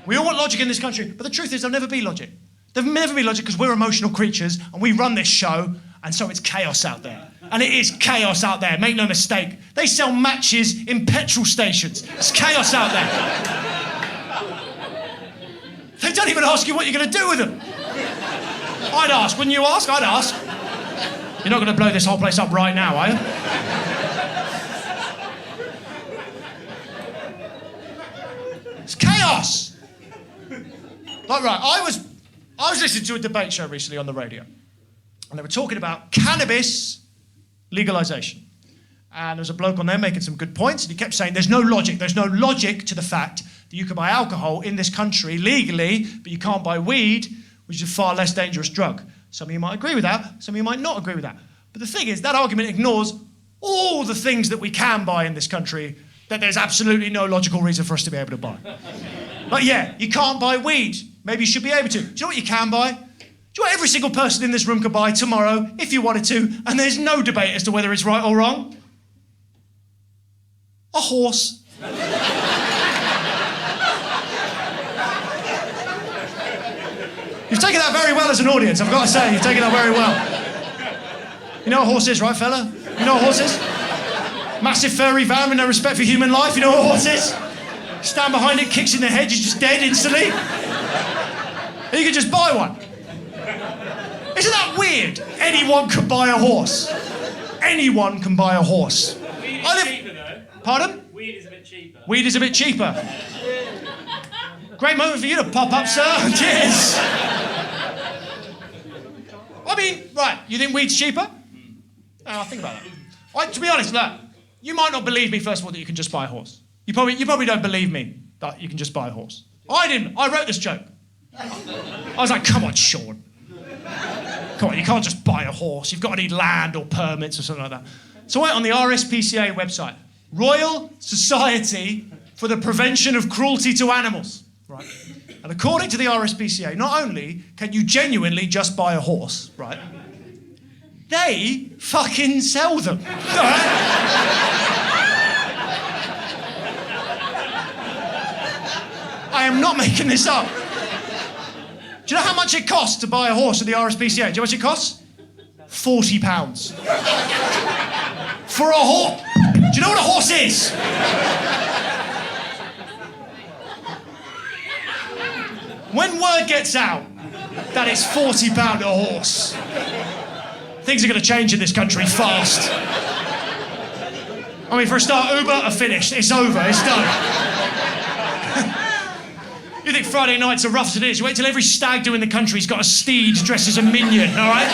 We all want logic in this country, but the truth is there'll never be logic. There'll never be logic because we're emotional creatures and we run this show, and so it's chaos out there. And it is chaos out there, make no mistake. They sell matches in petrol stations. It's chaos out there. They don't even ask you what you're going to do with them. I'd ask, wouldn't you ask? I'd ask. You're not going to blow this whole place up right now, are you? It's chaos. Like, right, I was listening to a debate show recently on the radio, and they were talking about cannabis legalization. And there was a bloke on there making some good points, and he kept saying there's no logic to the fact that you can buy alcohol in this country legally, but you can't buy weed, which is a far less dangerous drug. Some of you might agree with that, some of you might not agree with that. But the thing is, that argument ignores all the things that we can buy in this country that there's absolutely no logical reason for us to be able to buy. Like, yeah, you can't buy weed. Maybe you should be able to. Do you know what you can buy? Do you know what every single person in this room could buy tomorrow, if you wanted to, and there's no debate as to whether it's right or wrong? A horse. You've taken that very well as an audience, I've got to say. You've taken that very well. You know what a horse is, right, fella? You know what a horse is? Massive furry van with no respect for human life. You know what a horse is? Stand behind it, kicks in the head, you're just dead instantly. You can just buy one. Isn't that weird? Anyone can buy a horse. Anyone can buy a horse. Weed is cheaper, though. Pardon? Weed is a bit cheaper. Weed is a bit cheaper. Great moment for you to pop up, sir. Cheers. I mean, right, you think weed's cheaper? Oh, think about that. To be honest, look, you might not believe me, first of all, that you can just buy a horse. You probably don't believe me that you can just buy a horse. I didn't. I wrote this joke. I was like, come on, Sean. Come on, you can't just buy a horse. You've got to need land or permits or something like that. So I went on the RSPCA website, Royal Society for the Prevention of Cruelty to Animals. Right? And according to the RSPCA, not only can you genuinely just buy a horse, right? They fucking sell them. Right? I am not making this up. Do you know how much it costs to buy a horse at the RSPCA? Do you know how much it costs? £40. For a horse. Do you know what a horse is? When word gets out that it's £40 a horse, things are going to change in this country fast. I mean, for a start, Uber are finished. It's over. It's done. You think Friday nights are rough as it is? You wait till every stag do in the country's got a steed dressed as a minion, all right?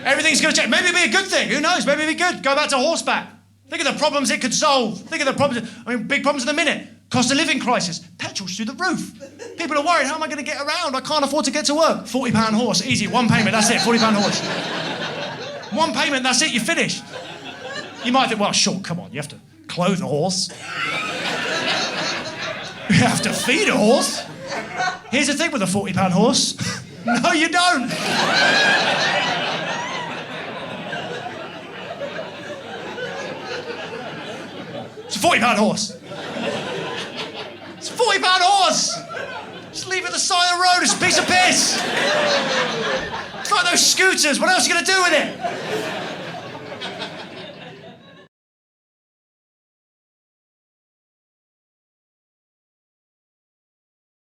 Everything's going to change. Maybe it'll be a good thing. Who knows? Maybe it'll be good. Go back to horseback. Think of the problems it could solve. Think of the problems. I mean, big problems in a minute. Cost of living crisis. Petrol's through the roof. People are worried, how am I going to get around? I can't afford to get to work. £40 horse, easy, one payment, that's it, £40 horse. One payment, that's it, you're finished. You might think, well, sure, come on, you have to clothe a horse. You have to feed a horse. Here's the thing with a £40 horse. No, you don't. It's a £40 horse. It's a £40 horse! Just leave it at the side of the road, it's a piece of piss! It's like those scooters, what else are you going to do with it?